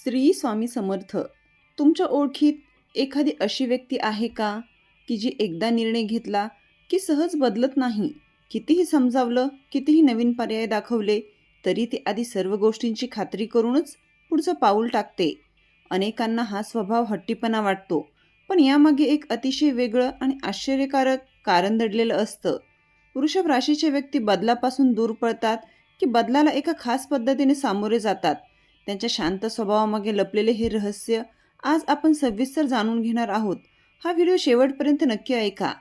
श्री स्वामी समर्थ. तुमच्या ओळखीत एखादी अशी व्यक्ती आहे का की जी एकदा निर्णय घेतला की सहज बदलत नाही? कितीही समजावलं, कितीही नवीन पर्याय दाखवले, तरी ती आधी सर्व गोष्टींची खात्री करूनच पुढचं पाऊल टाकते. अनेकांना हा स्वभाव हट्टीपणा वाटतो, पण यामागे एक अतिशय वेगळं आणि आश्चर्यकारक कारण दडलेलं असतं. वृषभ राशीचे व्यक्ती बदलापासून दूर पळतात की बदलाला एका खास पद्धतीने सामोरे जातात? त्यांच्या शांत स्वभावामागे लपलेले हे रहस्य आज आपण सविस्तर जाणून घेणार आहोत. हा व्हिडिओ शेवटपर्यंत नक्की ऐका,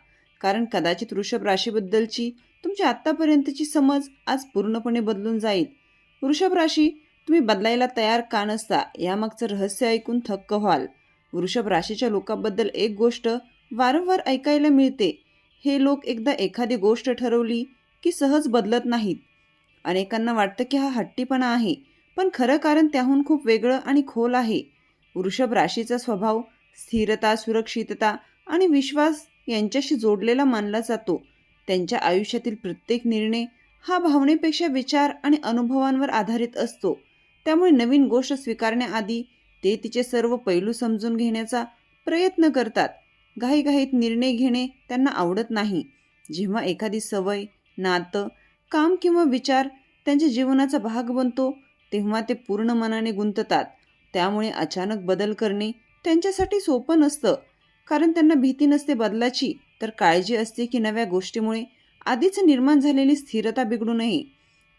कारण कदाचित वृषभ राशीबद्दलची तुमची आत्तापर्यंतची समज आज पूर्णपणे बदलून जाईल. वृषभ राशी, तुम्ही बदलायला तयार का नसता यामागचं रहस्य ऐकून थक्क व्हाल. वृषभ राशीच्या लोकांबद्दल एक गोष्ट वारंवार ऐकायला मिळते. हे लोक एकदा एखादी गोष्ट ठरवली की सहज बदलत नाहीत. अनेकांना वाटतं की हा हट्टीपणा आहे, पण खरं कारण त्याहून खूप वेगळं आणि खोल आहे. वृषभ राशीचा स्वभाव स्थिरता, सुरक्षितता आणि विश्वास यांच्याशी जोडलेला मानला जातो. त्यांच्या आयुष्यातील प्रत्येक निर्णय हा भावनेपेक्षा विचार आणि अनुभवांवर आधारित असतो. त्यामुळे नवीन गोष्ट स्वीकारण्याआधी ते तिचे सर्व पैलू समजून घेण्याचा प्रयत्न करतात. घाईघाईत निर्णय घेणे त्यांना आवडत नाही. जेव्हा एखादी सवय, नातं, काम किंवा विचार त्यांच्या जीवनाचा भाग बनतो, तेव्हा ते पूर्ण मनाने गुंततात. त्यामुळे अचानक बदल करणे त्यांच्यासाठी सोपं नसतं, कारण त्यांना भीती नसते बदलाची, तर काळजी असते की नव्या गोष्टीमुळे आधीच निर्माण झालेली स्थिरता बिघडू नये.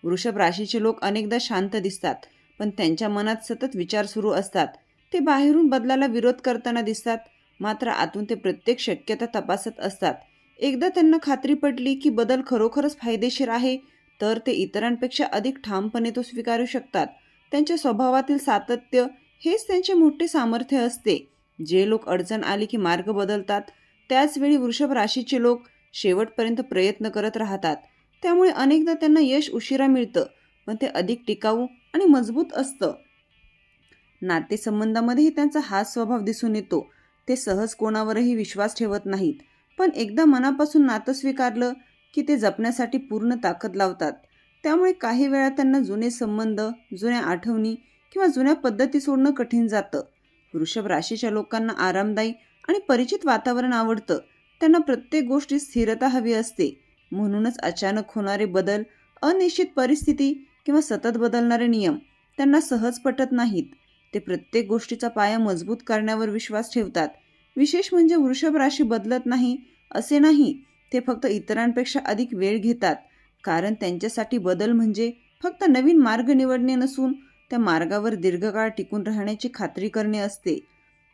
वृषभ राशीचे लोक अनेकदा शांत दिसतात, पण त्यांच्या मनात सतत विचार सुरू असतात. ते बाहेरून बदलाला विरोध करताना दिसतात, मात्र आतून ते प्रत्येक शक्यता तपासत असतात. एकदा त्यांना खात्री पटली की बदल खरोखरच फायदेशीर आहे, तर ते इतरांपेक्षा अधिक ठामपणे तो स्वीकारू शकतात. त्यांच्या स्वभावातील सातत्य हेच त्यांचे मोठे सामर्थ्य असते. जे लोक अडचण आली की मार्ग बदलतात, त्याचवेळी वृषभ राशीचे लोक शेवटपर्यंत प्रयत्न करत राहतात. त्यामुळे अनेकदा त्यांना यश उशिरा मिळतं, पण ते अधिक टिकाऊ आणि मजबूत असतं. नातेसंबंधामध्येही त्यांचा हाच स्वभाव दिसून येतो. ते सहज कोणावरही विश्वास ठेवत नाहीत, पण एकदा मनापासून नातं स्वीकारलं की ते जपण्यासाठी पूर्ण ताकद लावतात. त्यामुळे काही वेळा त्यांना जुने संबंध, जुन्या आठवणी किंवा जुन्या पद्धती सोडणं कठीण जातं. वृषभ राशीच्या लोकांना आरामदायी आणि परिचित वातावरण आवडतं. त्यांना प्रत्येक गोष्टीत स्थिरता हवी असते. म्हणूनच अचानक होणारे बदल, अनिश्चित परिस्थिती किंवा सतत बदलणारे नियम त्यांना सहज पटत नाहीत. ते प्रत्येक गोष्टीचा पाया मजबूत करण्यावर विश्वास ठेवतात. विशेष म्हणजे वृषभ राशी बदलत नाही असे नाही, ते फक्त इतरांपेक्षा अधिक वेळ घेतात, कारण त्यांच्यासाठी बदल म्हणजे फक्त नवीन मार्ग निवडणे नसून त्या मार्गावर दीर्घकाळ टिकून राहण्याची खात्री करणे असते.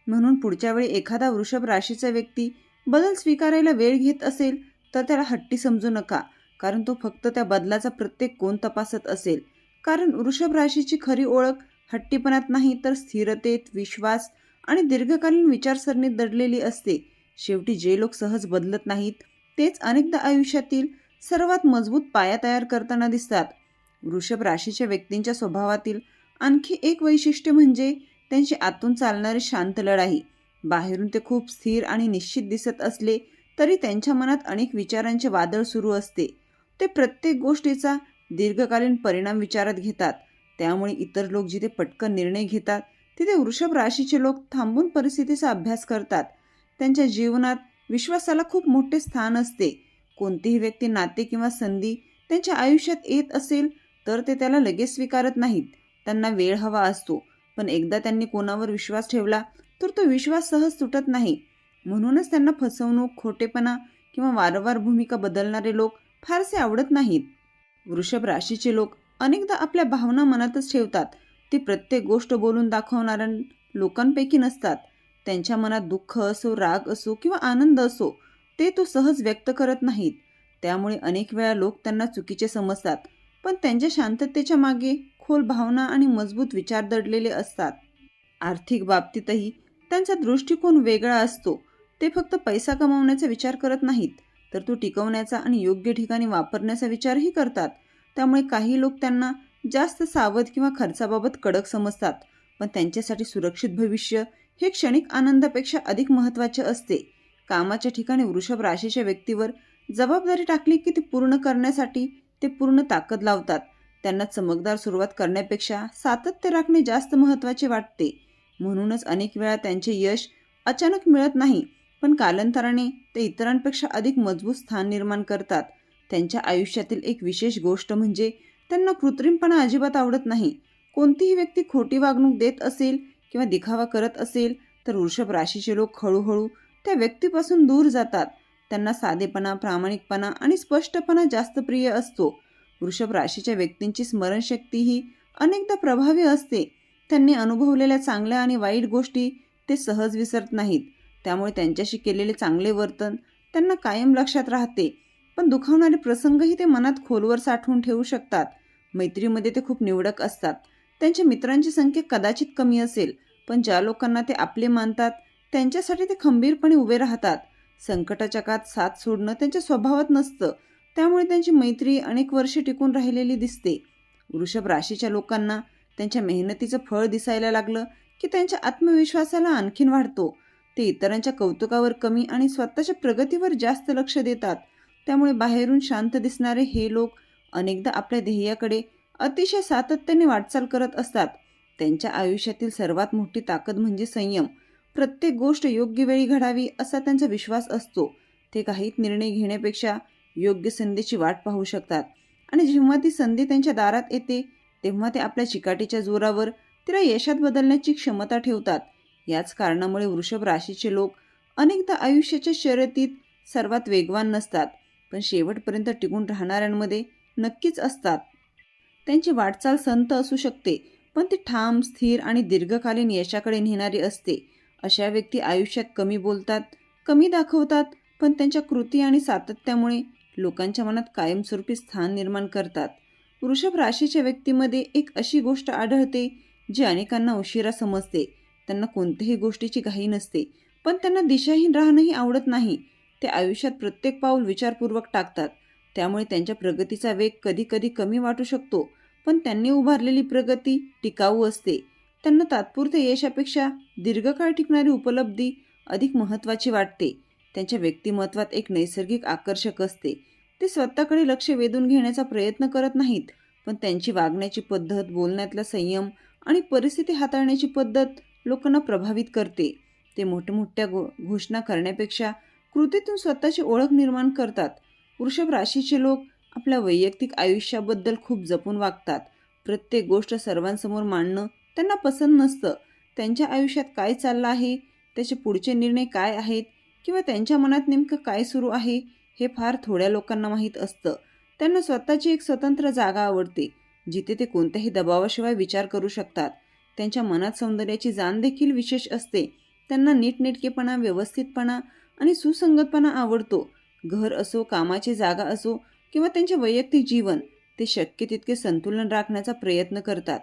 म्हणून पुढच्या वेळी एखादा वृषभ राशीचा व्यक्ती बदल स्वीकारायला वेळ घेत असेल तर त्याला हट्टी समजू नका, कारण तो फक्त त्या बदलाचा प्रत्येक कोण तपासत असेल. कारण वृषभ राशीची खरी ओळख हट्टीपणात नाही, तर स्थिरतेत, विश्वास आणि दीर्घकालीन विचारसरणीत दडलेली असते. शेवटी जे लोक सहज बदलत नाहीत, तेच अनेकदा आयुष्यातील सर्वात मजबूत पाया तयार करताना दिसतात. वृषभ राशीच्या व्यक्तींच्या स्वभावातील आणखी एक वैशिष्ट्य म्हणजे त्यांची आतून चालणारी शांत लढाई. बाहेरून ते खूप स्थिर आणि निश्चित दिसत असले तरी त्यांच्या मनात अनेक विचारांचे वादळ सुरू असते. ते प्रत्येक गोष्टीचा दीर्घकालीन परिणाम विचारात घेतात. त्यामुळे इतर लोक जिथे पटकन निर्णय घेतात, तिथे वृषभ राशीचे लोक थांबून परिस्थितीचा अभ्यास करतात. त्यांच्या जीवनात विश्वासाला खूप मोठे स्थान असते. कोणतीही व्यक्ती, नाते किंवा संधी त्यांच्या आयुष्यात येत असेल तर ते त्याला लगेच स्वीकारत नाहीत. त्यांना वेळ हवा असतो, पण एकदा त्यांनी कोणावर विश्वास ठेवला तर तो विश्वास सहज तुटत नाही. म्हणूनच त्यांना फसवणूक, खोटेपणा किंवा वारंवार भूमिका बदलणारे लोक फारसे आवडत नाहीत. वृषभ राशीचे लोक अनेकदा आपल्या भावना मनातच ठेवतात. ते प्रत्येक गोष्ट बोलून दाखवणाऱ्या लोकांपैकी नसतात. त्यांच्या मनात दुःख असो, राग असो किंवा आनंद असो, ते तो सहज व्यक्त करत नाहीत. त्यामुळे अनेक वेळा लोक त्यांना चुकीचे समजतात, पण त्यांच्या शांततेच्या मागे खोल भावना आणि मजबूत विचार दडलेले असतात. आर्थिक बाबतीतही त्यांचा दृष्टिकोन वेगळा असतो. ते फक्त पैसा कमावण्याचा विचार करत नाहीत, तर तो टिकवण्याचा आणि योग्य ठिकाणी वापरण्याचा विचारही करतात. त्यामुळे काही लोक त्यांना जास्त सावध किंवा खर्चाबाबत कडक समजतात, पण त्यांच्यासाठी सुरक्षित भविष्य हे क्षणिक आनंदापेक्षा अधिक महत्त्वाचे असते. कामाच्या ठिकाणी वृषभ राशीच्या व्यक्तीवर जबाबदारी टाकली की ती पूर्ण करण्यासाठी ते पूर्ण ताकद लावतात. त्यांना चमकदार सुरुवात करण्यापेक्षा सातत्य राखणे जास्त महत्त्वाचे वाटते. म्हणूनच अनेक वेळा त्यांचे यश अचानक मिळत नाही, पण कालांतराने ते इतरांपेक्षा अधिक मजबूत स्थान निर्माण करतात. त्यांच्या आयुष्यातील एक विशेष गोष्ट म्हणजे त्यांना कृत्रिमपणा अजिबात आवडत नाही. कोणतीही व्यक्ती खोटी वागणूक देत असेल किंवा दिखावा करत असेल तर वृषभ राशीचे लोक हळूहळू त्या व्यक्तीपासून दूर जातात. त्यांना साधेपणा, प्रामाणिकपणा आणि स्पष्टपणा जास्त प्रिय असतो. वृषभ राशीच्या व्यक्तींची स्मरणशक्ती ही अनेकदा प्रभावी असते. त्यांनी अनुभवलेल्या चांगल्या आणि वाईट गोष्टी ते सहज विसरत नाहीत. त्यामुळे त्यांच्याशी केलेले चांगले वर्तन त्यांना कायम लक्षात राहते. पण दुखावणारे प्रसंगही ते मनात खोलवर साठवून ठेवू शकतात. मैत्रीमध्ये ते खूप निवडक असतात. त्यांच्या मित्रांची संख्या कदाचित कमी असेल, पण ज्या लोकांना ते आपले मानतात त्यांच्यासाठी ते खंबीरपणे उभे राहतात. संकटाच्या काळात साथ सोडणं त्यांच्या स्वभावात नसतं. त्यामुळे त्यांची मैत्री अनेक वर्षे टिकून राहिलेली दिसते. वृषभ राशीच्या लोकांना त्यांच्या मेहनतीचं फळ दिसायला लागलं की त्यांच्या आत्मविश्वासाला आणखीन वाढतो. ते इतरांच्या कौतुकावर कमी आणि स्वतःच्या प्रगतीवर जास्त लक्ष देतात. त्यामुळे बाहेरून शांत दिसणारे हे लोक अनेकदा आपल्या ध्येयाकडे अतिशय सातत्याने वाटचाल करत असतात. त्यांच्या आयुष्यातील सर्वात मोठी ताकद म्हणजे संयम. प्रत्येक गोष्ट योग्य वेळी घडावी असा त्यांचा विश्वास असतो. ते काही निर्णय घेण्यापेक्षा योग्य संधीची वाट पाहू शकतात आणि जेव्हा ती संधी त्यांच्या दारात येते तेव्हा ते आपल्या चिकाटीच्या जोरावर तिला यशात बदलण्याची क्षमता ठेवतात. याच कारणामुळे वृषभ राशीचे लोक अनेकदा आयुष्याच्या शर्यतीत सर्वात वेगवान नसतात, पण शेवटपर्यंत टिकून राहणाऱ्यांमध्ये नक्कीच असतात. त्यांची वाटचाल संत असू शकते, पण ती ठाम, स्थिर आणि दीर्घकालीन यशाकडे नेणारी असते. अशा व्यक्ती आयुष्यात कमी बोलतात, कमी दाखवतात, पण त्यांच्या कृती आणि सातत्यामुळे लोकांच्या मनात कायमस्वरूपी स्थान निर्माण करतात. वृषभ राशीच्या व्यक्तीमध्ये एक अशी गोष्ट आढळते जी अनेकांना उशिरा समजते. त्यांना कोणत्याही गोष्टीची घाई नसते, पण त्यांना दिशाहीन राहणंही आवडत नाही. ते आयुष्यात प्रत्येक पाऊल विचारपूर्वक टाकतात. त्यामुळे त्यांच्या प्रगतीचा वेग कधी कधी कमी वाटू शकतो, पण त्यांनी उभारलेली प्रगती टिकाऊ असते. त्यांना तात्पुरत्या यशापेक्षा दीर्घकाळ टिकणारी उपलब्धी अधिक महत्त्वाची वाटते. त्यांच्या व्यक्तिमत्वात एक नैसर्गिक आकर्षक असते. ते स्वतःकडे लक्ष वेधून घेण्याचा प्रयत्न करत नाहीत, पण त्यांची वागण्याची पद्धत, बोलण्यातला संयम आणि परिस्थिती हाताळण्याची पद्धत लोकांना प्रभावित करते. ते मोठमोठ्या घोषणा करण्यापेक्षा कृतीतून स्वतःची ओळख निर्माण करतात. वृषभ राशीचे लोक आपल्या वैयक्तिक आयुष्याबद्दल खूप जपून वागतात. प्रत्येक गोष्ट सर्वांसमोर मांडणं त्यांना पसंत नसतं. त्यांच्या आयुष्यात काय चाललं आहे, त्याचे पुढचे निर्णय काय आहेत किंवा त्यांच्या मनात नेमकं काय सुरू आहे हे फार थोड्या लोकांना माहीत असतं. त्यांना स्वतःची एक स्वतंत्र जागा आवडते, जिथे ते कोणत्याही दबावाशिवाय विचार करू शकतात. त्यांच्या मनात सौंदर्याची जाण देखील विशेष असते. त्यांना नीटनेटकेपणा, व्यवस्थितपणा आणि सुसंगतपणा आवडतो. घर असो, कामाची जागा असो किंवा त्यांचे वैयक्तिक जीवन, ते शक्य तितके संतुलन राखण्याचा प्रयत्न करतात.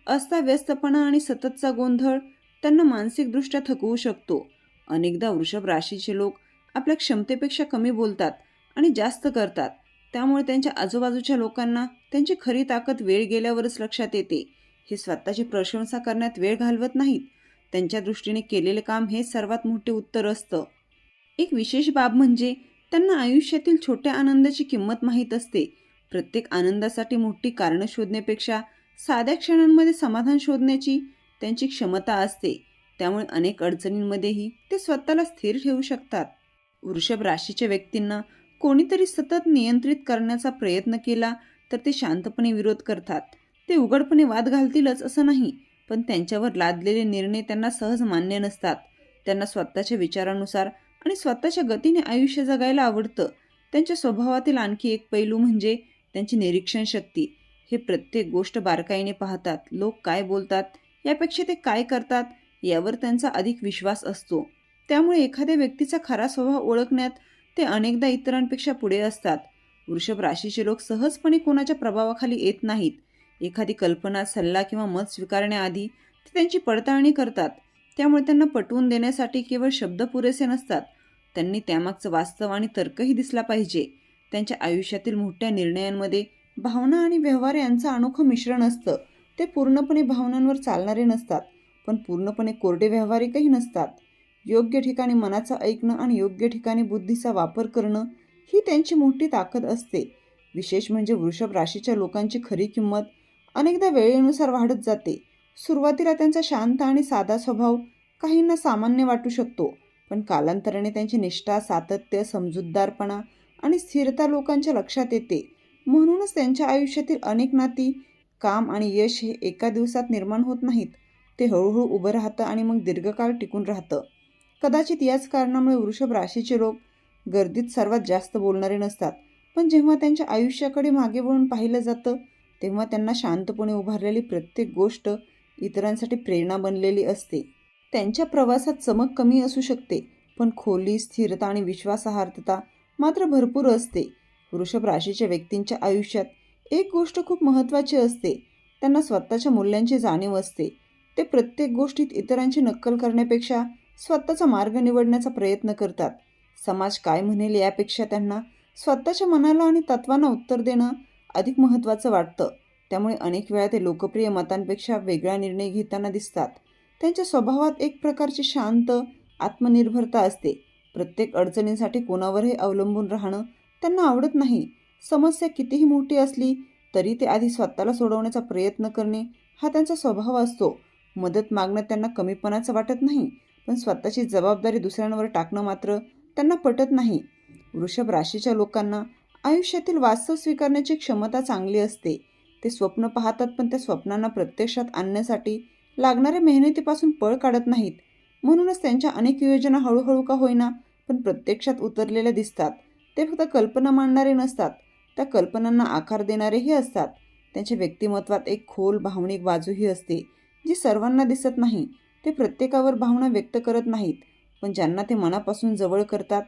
अस्ताव्यस्तपणा आणि सततचा गोंधळ त्यांना मानसिकदृष्ट्या थकवू शकतो. अनेकदा वृषभ राशीचे लोक आपल्या क्षमतेपेक्षा कमी बोलतात आणि जास्त करतात. त्यामुळे त्यांच्या आजूबाजूच्या लोकांना त्यांची खरी ताकद वेळ गेल्यावरच लक्षात येते. हे स्वतःची प्रशंसा करण्यात वेळ घालवत नाहीत. त्यांच्या दृष्टीने केलेले काम हे सर्वात मोठे उत्तर असतं. एक विशेष बाब म्हणजे त्यांना आयुष्यातील छोट्या आनंदाची किंमत माहीत असते. प्रत्येक आनंदासाठी मोठी कारणं शोधण्यापेक्षा साध्या क्षणांमध्ये समाधान शोधण्याची त्यांची क्षमता असते. त्यामुळे अनेक अडचणींमध्येही ते स्वतःला स्थिर ठेवू शकतात. वृषभ राशीच्या व्यक्तींना कोणीतरी सतत नियंत्रित करण्याचा प्रयत्न केला तर ते शांतपणे विरोध करतात. ते उघडपणे वाद घालतीलच असं नाही, पण त्यांच्यावर लादलेले निर्णय त्यांना सहज मान्य नसतात. त्यांना स्वतःच्या विचारानुसार आणि स्वतःच्या गतीने आयुष्य जगायला आवडतं. त्यांच्या स्वभावातील आणखी एक पैलू म्हणजे त्यांची निरीक्षण शक्ती. हे प्रत्येक गोष्ट बारकाईने पाहतात. लोक काय बोलतात यापेक्षा ते काय करतात यावर त्यांचा अधिक विश्वास असतो. त्यामुळे एखाद्या व्यक्तीचा खरा स्वभाव ओळखण्यात ते अनेकदा इतरांपेक्षा पुढे असतात. वृषभ राशीचे लोक सहजपणे कोणाच्या प्रभावाखाली येत नाहीत. एखादी कल्पना, सल्ला किंवा मत स्वीकारण्याआधी ते त्यांची पडताळणी करतात. त्यामुळे त्यांना पटवून देण्यासाठी केवळ शब्द पुरेसे नसतात, त्यांनी त्यामागचं वास्तव आणि तर्कही दिसला पाहिजे. त्यांच्या आयुष्यातील मोठ्या निर्णयांमध्ये भावना आणि व्यवहार यांचं अनोखं मिश्रण असतं. ते पूर्णपणे भावनांवर चालणारे नसतात, पण पूर्णपणे कोरडे व्यावहारिकही नसतात. योग्य ठिकाणी मनाचं ऐकणं आणि योग्य ठिकाणी बुद्धीचा वापर करणं ही त्यांची मोठी ताकद असते. विशेष म्हणजे वृषभ राशीच्या लोकांची खरी किंमत अनेकदा वेळेनुसार वाढत जाते. सुरुवातीला त्यांचा शांत आणि साधा स्वभाव काहींना सामान्य वाटू शकतो, पण कालांतराने त्यांची निष्ठा, सातत्य, समजूतदारपणा आणि स्थिरता लोकांच्या लक्षात येते. म्हणूनच त्यांच्या आयुष्यातील अनेक नाती, काम आणि यश हे एका दिवसात निर्माण होत नाहीत. ते हळूहळू उभं राहतं आणि मग दीर्घकाळ टिकून राहतं. कदाचित याच कारणामुळे वृषभ राशीचे लोक गर्दीत सर्वात जास्त बोलणारे नसतात, पण जेव्हा त्यांच्या आयुष्याकडे मागे वळून पाहिलं जातं तेव्हा त्यांना शांतपणे उभारलेली प्रत्येक गोष्ट इतरांसाठी प्रेरणा बनलेली असते. त्यांच्या प्रवासात चमक कमी असू शकते, पण खोली, स्थिरता आणि विश्वासार्हता मात्र भरपूर असते. वृषभ राशीच्या व्यक्तींच्या आयुष्यात एक गोष्ट खूप महत्त्वाची असते. त्यांना स्वतःच्या मूल्यांची जाणीव असते. ते प्रत्येक गोष्टीत इतरांची नक्कल करण्यापेक्षा स्वतःचा मार्ग निवडण्याचा प्रयत्न करतात. समाज काय म्हणेल यापेक्षा त्यांना स्वतःच्या मनाला आणि तत्वांना उत्तर देणं अधिक महत्त्वाचं वाटतं. त्यामुळे अनेक वेळा ते लोकप्रिय मतांपेक्षा वेगळा निर्णय घेताना दिसतात. त्यांच्या स्वभावात एक प्रकारची शांत आत्मनिर्भरता असते. प्रत्येक अडचणींसाठी कोणावरही अवलंबून राहणं त्यांना आवडत नाही. समस्या कितीही मोठी असली तरी ते आधी स्वतःला सोडवण्याचा प्रयत्न करणे हा त्यांचा स्वभाव असतो. मदत मागणं त्यांना कमीपणाचं वाटत नाही, पण स्वतःची जबाबदारी दुसऱ्यांवर टाकणं मात्र त्यांना पटत नाही. वृषभ राशीच्या लोकांना आयुष्यातील वास्तव स्वीकारण्याची क्षमता चांगली असते. ते स्वप्न पाहतात, पण त्या स्वप्नांना प्रत्यक्षात आणण्यासाठी लागणाऱ्या मेहनतीपासून पळ काढत नाहीत. म्हणूनच त्यांच्या अनेक योजना हळूहळू का होईना पण प्रत्यक्षात उतरलेल्या दिसतात. ते फक्त कल्पना मांडणारे नसतात, त्या कल्पनांना आकार देणारेही असतात. त्यांच्या व्यक्तिमत्वात एक खोल भावनिक बाजूही असते, जी सर्वांना दिसत नाही. ते प्रत्येकावर भावना व्यक्त करत नाहीत, पण ज्यांना ते मनापासून जवळ करतात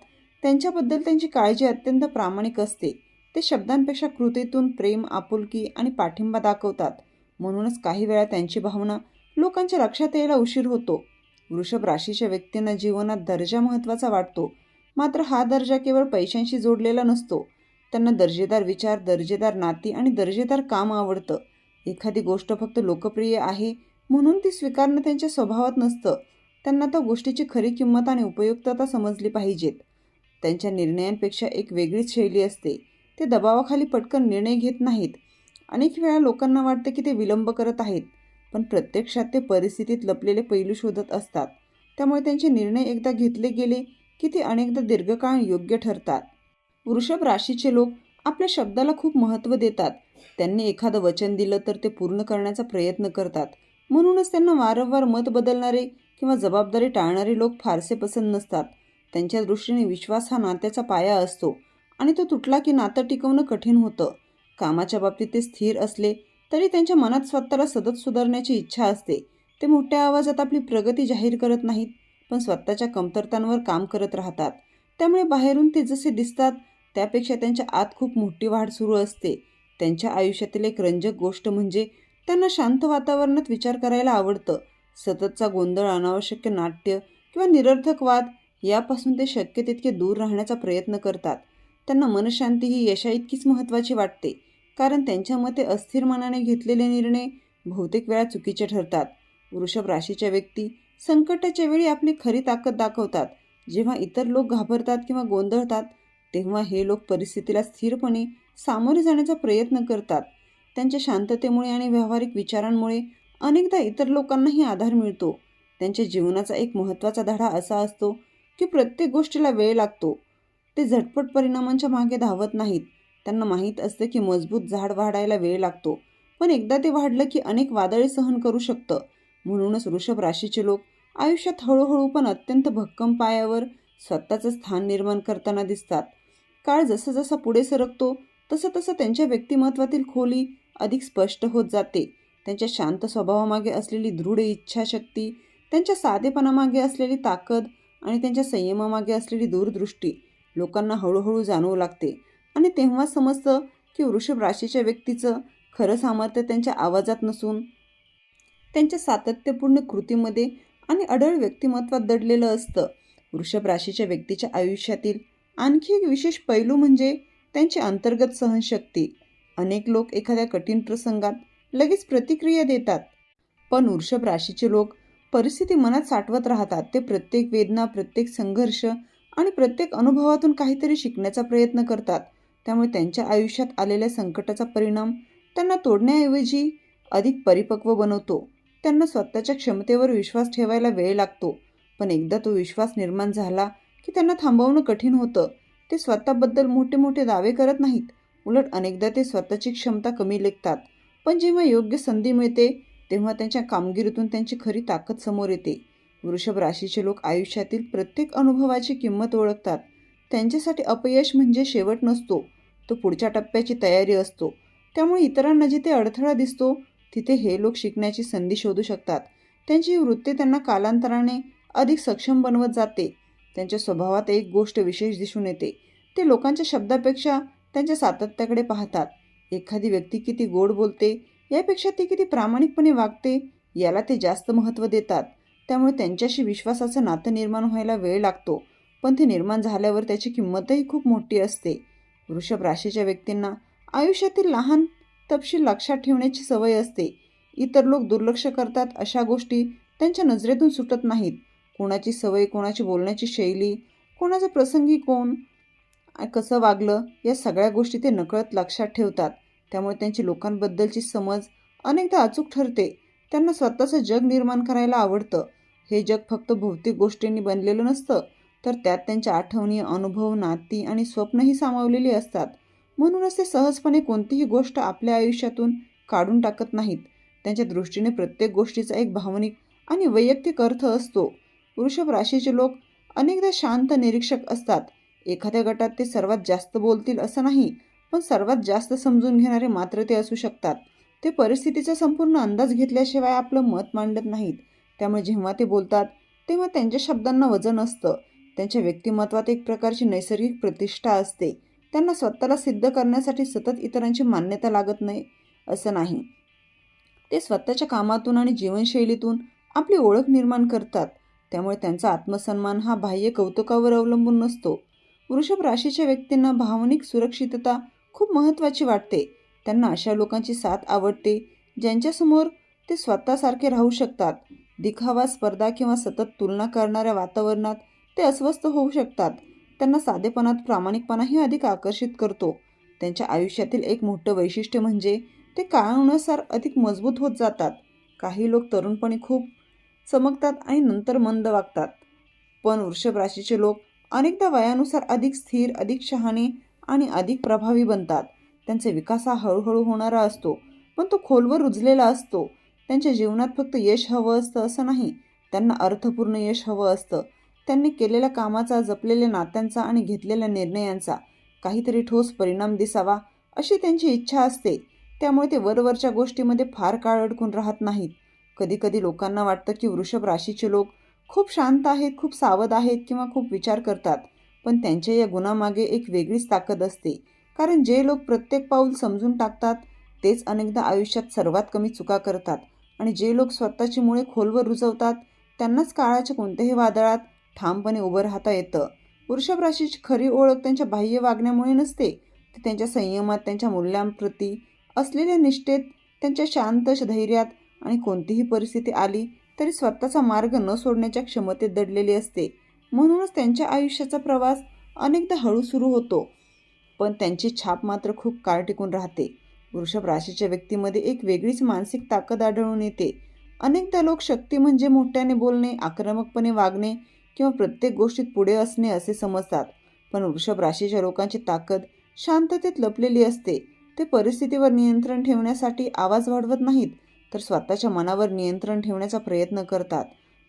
त्यांच्याबद्दल त्यांची काळजी अत्यंत प्रामाणिक असते. ते शब्दांपेक्षा कृतीतून प्रेम, आपुलकी आणि पाठिंबा दाखवतात. म्हणूनच काही वेळा त्यांची भावना लोकांच्या लक्षात यायला उशीर होतो. वृषभ राशीच्या व्यक्तींना जीवनात दर्जा महत्त्वाचा वाटतो, मात्र हा दर्जा केवळ पैशांशी जोडलेला नसतो. त्यांना दर्जेदार विचार, दर्जेदार नाती आणि दर्जेदार काम आवडतं. एखादी गोष्ट फक्त लोकप्रिय आहे म्हणून ती स्वीकारणं त्यांच्या स्वभावात नसतं. त्यांना त्या गोष्टीची खरी किंमत आणि उपयुक्तता समजली पाहिजेत. त्यांच्या निर्णयांपेक्षा एक वेगळीच शैली असते. ते दबावाखाली पटकन निर्णय घेत नाहीत. अनेक वेळा लोकांना वाटतं की ते विलंब करत आहेत, पण प्रत्यक्षात ते परिस्थितीत लपलेले पैलू शोधत असतात. त्यामुळे त्यांचे निर्णय एकदा घेतले गेले की ते अनेकदा दीर्घकाळ योग्य ठरतात. वृषभ राशीचे लोक आपल्या शब्दाला खूप महत्त्व देतात. त्यांनी एखादं वचन दिलं तर ते पूर्ण करण्याचा प्रयत्न करतात. म्हणूनच त्यांना वारंवार मत बदलणारे किंवा जबाबदारी टाळणारे लोक फारसे पसंत नसतात. त्यांच्या दृष्टीने विश्वास हा नात्याचा पाया असतो आणि तो तुटला की नातं टिकवणं कठीण होतं. कामाच्या बाबतीत ते स्थिर असले तरी त्यांच्या मनात स्वतःला सतत सुधारण्याची इच्छा असते. ते मोठ्या आवाजात आपली प्रगती जाहीर करत नाहीत, पण स्वतःच्या कमतरतांवर काम करत राहतात. त्यामुळे बाहेरून ते जसे दिसतात त्यापेक्षा त्यांच्या आत खूप मोठी वाढ सुरू असते. त्यांच्या आयुष्यातील एक रंजक गोष्ट म्हणजे त्यांना शांत वातावरणात विचार करायला आवडतं. सततचा गोंधळ, अनावश्यक नाट्य किंवा निरर्थक वाद यापासून ते शक्य तितके दूर राहण्याचा प्रयत्न करतात. त्यांना मनशांती ही यशाइतकीच महत्त्वाची वाटते, कारण त्यांच्या मते अस्थिर मनाने घेतलेले निर्णय बहुतेक वेळा चुकीचे ठरतात. वृषभ राशीच्या व्यक्ती संकटाच्या वेळी आपली खरी ताकद दाखवतात. जेव्हा इतर लोक घाबरतात किंवा गोंधळतात तेव्हा हे लोक परिस्थितीला स्थिरपणे सामोरे जाण्याचा प्रयत्न करतात. त्यांच्या शांततेमुळे आणि व्यावहारिक विचारांमुळे अनेकदा इतर लोकांनाही आधार मिळतो. त्यांच्या जीवनाचा एक महत्त्वाचा धडा असा असतो की प्रत्येक गोष्टीला वेळ लागतो. ते झटपट परिणामांच्या मागे धावत नाहीत. त्यांना माहीत असतं की मजबूत झाड वाढायला वेळ लागतो, पण एकदा ते वाढलं की अनेक वादळे सहन करू शकतं. म्हणूनच वृषभ राशीचे लोक आयुष्यात हळूहळू पण अत्यंत भक्कम पायावर स्वतःचं स्थान निर्माण करताना दिसतात. काळ जसा जसा पुढे सरकतो तसं तसं त्यांच्या व्यक्तिमत्वातील खोली अधिक स्पष्ट होत जाते. त्यांच्या शांत स्वभावामागे असलेली दृढ इच्छाशक्ती, त्यांच्या साधेपणामागे असलेली ताकद आणि त्यांच्या संयमामागे असलेली दूरदृष्टी लोकांना हळूहळू जाणवू लागते. आणि तेव्हा समजतं की वृषभ राशीच्या व्यक्तीचं खरं सामर्थ्य त्यांच्या आवाजात नसून त्यांच्या सातत्यपूर्ण कृतीमध्ये आणि अढळ व्यक्तिमत्वात दडलेलं असतं. वृषभ राशीच्या व्यक्तीच्या आयुष्यातील आणखी एक विशेष पैलू म्हणजे त्यांची अंतर्गत सहनशक्ती. अनेक लोक एखाद्या कठीण प्रसंगात लगेच प्रतिक्रिया देतात, पण वृषभ राशीचे लोक परिस्थिती मनात साठवत राहतात. ते प्रत्येक वेदना, प्रत्येक संघर्ष आणि प्रत्येक अनुभवातून काहीतरी शिकण्याचा प्रयत्न करतात. त्यामुळे त्यांच्या आयुष्यात आलेल्या संकटाचा परिणाम त्यांना तोडण्याऐवजी अधिक परिपक्व बनवतो. त्यांना स्वतःच्या क्षमतेवर विश्वास ठेवायला वेळ लागतो, पण एकदा तो विश्वास निर्माण झाला की त्यांना थांबवणं कठीण होतं. ते स्वतःबद्दल मोठे मोठे दावे करत नाहीत, उलट अनेकदा ते स्वतःची क्षमता कमी लेखतात. पण जेव्हा योग्य संधी मिळते तेव्हा त्यांच्या कामगिरीतून त्यांची खरी ताकद समोर येते. वृषभ राशीचे लोक आयुष्यातील प्रत्येक अनुभवाची किंमत ओळखतात. त्यांच्यासाठी अपयश म्हणजे शेवट नसतो, तो पुढच्या टप्प्याची तयारी असतो. त्यामुळे इतरांना जिथे अडथळा दिसतो तिथे हे लोक शिकण्याची संधी शोधू शकतात. त्यांची ही वृत्ती त्यांना कालांतराने अधिक सक्षम बनवत जाते. त्यांच्या स्वभावात एक गोष्ट विशेष दिसून येते, ते लोकांच्या शब्दापेक्षा त्यांच्या सातत्याकडे पाहतात. एखादी व्यक्ती किती गोड बोलते यापेक्षा ती किती प्रामाणिकपणे वागते याला ते जास्त महत्त्व देतात. त्यामुळे त्यांच्याशी विश्वासाचं नातं निर्माण व्हायला वेळ लागतो, पण ते निर्माण झाल्यावर त्याची किंमतही खूप मोठी असते. वृषभ राशीच्या व्यक्तींना आयुष्यातील लहान तपशील लक्षात ठेवण्याची सवय असते. इतर लोक दुर्लक्ष करतात अशा गोष्टी त्यांच्या नजरेतून सुटत नाहीत. कोणाची सवय, कोणाची बोलण्याची शैली, कोणाच्या प्रसंगी कोण कसं वागलं या सगळ्या गोष्टी ते नकळत लक्षात ठेवतात. त्यामुळे त्यांची लोकांबद्दलची समज अनेकदा अचूक ठरते. त्यांना स्वतःचं जग निर्माण करायला आवडतं. हे जग फक्त भौतिक गोष्टींनी बनलेलं नसतं, तर त्यात त्यांच्या आठवणी, अनुभव, नाती आणि स्वप्नही सामावलेली असतात. म्हणूनच ते सहजपणे कोणतीही गोष्ट आपल्या आयुष्यातून काढून टाकत नाहीत. त्यांच्या दृष्टीने प्रत्येक गोष्टीचा एक भावनिक आणि वैयक्तिक अर्थ असतो. वृषभ राशीचे लोक अनेकदा शांत निरीक्षक असतात. एखाद्या गटात ते सर्वात जास्त बोलतील असं नाही, पण सर्वात जास्त समजून घेणारे मात्र ते असू शकतात. ते परिस्थितीचा संपूर्ण अंदाज घेतल्याशिवाय आपलं मत मांडत नाहीत. त्यामुळे जेव्हा ते बोलतात तेव्हा त्यांच्या शब्दांना वजन असतं. त्यांच्या व्यक्तिमत्वात एक प्रकारची नैसर्गिक प्रतिष्ठा असते. त्यांना स्वतःला सिद्ध करण्यासाठी सतत इतरांची मान्यता लागत नाही असं नाही. ते स्वतःच्या कामातून आणि जीवनशैलीतून आपली ओळख निर्माण करतात. त्यामुळे त्यांचा आत्मसन्मान हा बाह्य कौतुकावर अवलंबून नसतो. वृषभ राशीच्या व्यक्तींना भावनिक सुरक्षितता खूप महत्त्वाची वाटते. त्यांना अशा लोकांची साथ आवडते ज्यांच्यासमोर ते स्वतःसारखे राहू शकतात. दिखावा, स्पर्धा किंवा सतत तुलना करणाऱ्या वातावरणात ते अस्वस्थ होऊ शकतात. त्यांना साधेपणात प्रामाणिकपणाही अधिक आकर्षित करतो. त्यांच्या आयुष्यातील एक मोठं वैशिष्ट्य म्हणजे ते काळानुसार अधिक मजबूत होत जातात. काही लोक तरुणपणी खूप चमकतात आणि नंतर मंद वागतात, पण वृषभ राशीचे लोक अनेकदा वयानुसार अधिक स्थिर, अधिक शहाणे आणि अधिक प्रभावी बनतात. त्यांचा विकास हा हळूहळू होणारा असतो, पण तो खोलवर रुजलेला असतो. त्यांच्या जीवनात फक्त यश हवं असतं असं नाही, त्यांना अर्थपूर्ण यश हवं असतं. त्यांनी केलेल्या कामाचा, जपलेल्या नात्यांचा आणि घेतलेल्या निर्णयांचा काहीतरी ठोस परिणाम दिसावा अशी त्यांची इच्छा असते. त्यामुळे ते वरवरच्या गोष्टीमध्ये फार काळ अडकून राहत नाहीत. कधीकधी लोकांना वाटतं की वृषभ राशीचे लोक खूप शांत आहेत, खूप सावध आहेत किंवा खूप विचार करतात, पण त्यांच्या या गुणामागे एक वेगळीच ताकद असते. कारण जे लोक प्रत्येक पाऊल समजून टाकतात तेच अनेकदा आयुष्यात सर्वात कमी चुका करतात, आणि जे लोक स्वतःची मुळे खोलवर रुजवतात त्यांनाच काळाच्या कोणत्याही वादळात ठामपणे उभं राहता येतं. वृषभ राशीची खरी ओळख त्यांच्या बाह्य वागण्यामुळे नसते, ती त्यांच्या संयमात, त्यांच्या मूल्यांप्रती असलेल्या निष्ठेत, त्यांच्या शांत धैर्यात आणि कोणतीही परिस्थिती आली तरी स्वतःचा मार्ग न सोडण्याच्या क्षमतेत दडलेली असते. म्हणूनच त्यांच्या आयुष्याचा प्रवास अनेकदा हळू सुरू होतो, पण त्यांची छाप मात्र खूप काळ टिकून राहते. वृषभ राशीच्या व्यक्तीमध्ये एक वेगळीच मानसिक ताकद आढळून येते. अनेकदा लोक शक्ती म्हणजे मोठ्याने बोलणे, आक्रमकपणे वागणे किंवा प्रत्येक गोष्टीत पुढे असणे असे समजतात, पण वृषभ राशीच्या लोकांची ताकद शांततेत लपलेली असते. ते परिस्थितीवर नियंत्रण ठेवण्यासाठी आवाज वाढवत नाहीत, तर स्वतःच्या मनावर नियंत्रण ठेवण्याचा प्रयत्न करतात.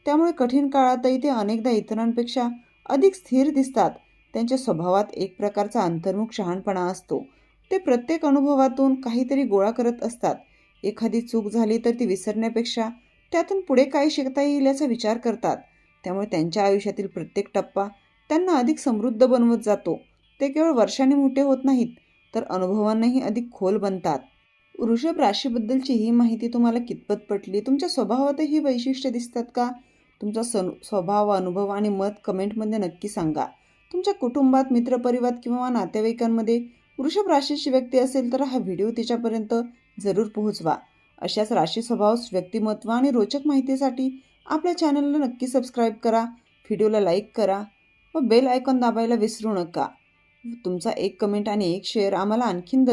त्यामुळे कठीण काळातही ते अनेकदा इतरांपेक्षा अधिक स्थिर दिसतात. त्यांच्या स्वभावात एक प्रकारचा अंतर्मुख शहाणपणा असतो. ते प्रत्येक अनुभवातून काहीतरी गोळा करत असतात. एखादी चूक झाली तर ती विसरण्यापेक्षा त्यातून पुढे काय शिकता येईल याचा विचार करतात. त्यामुळे त्यांच्या आयुष्यातील प्रत्येक टप्पा त्यांना अधिक समृद्ध बनवत जातो. ते केवळ वर्षांनी मोठे होत नाहीत, तर अनुभवांनाही अधिक खोल बनतात. वृषभ राशीबद्दलची ही माहिती तुम्हाला कितपत पटली? तुमच्या स्वभावातही ही वैशिष्ट्ये दिसतात का? तुमचा स्वभाव, अनुभव आणि मत कमेंटमध्ये नक्की सांगा. तुमच्या कुटुंबात, मित्रपरिवार किंवा नातेवाईकांमध्ये वृषभ राशीची व्यक्ती असेल तर हा व्हिडिओ तिच्यापर्यंत जरूर पोहोचवा. अशाच राशी स्वभाव, व्यक्तिमत्व आणि रोचक माहितीसाठी आपल्या चॅनलला नक्की सबस्क्राईब करा, व्हिडिओला लाईक करा व बेल आयकॉन दाबायला विसरू नका. तुमचा एक कमेंट आणि एक शेअर आम्हाला आणखीन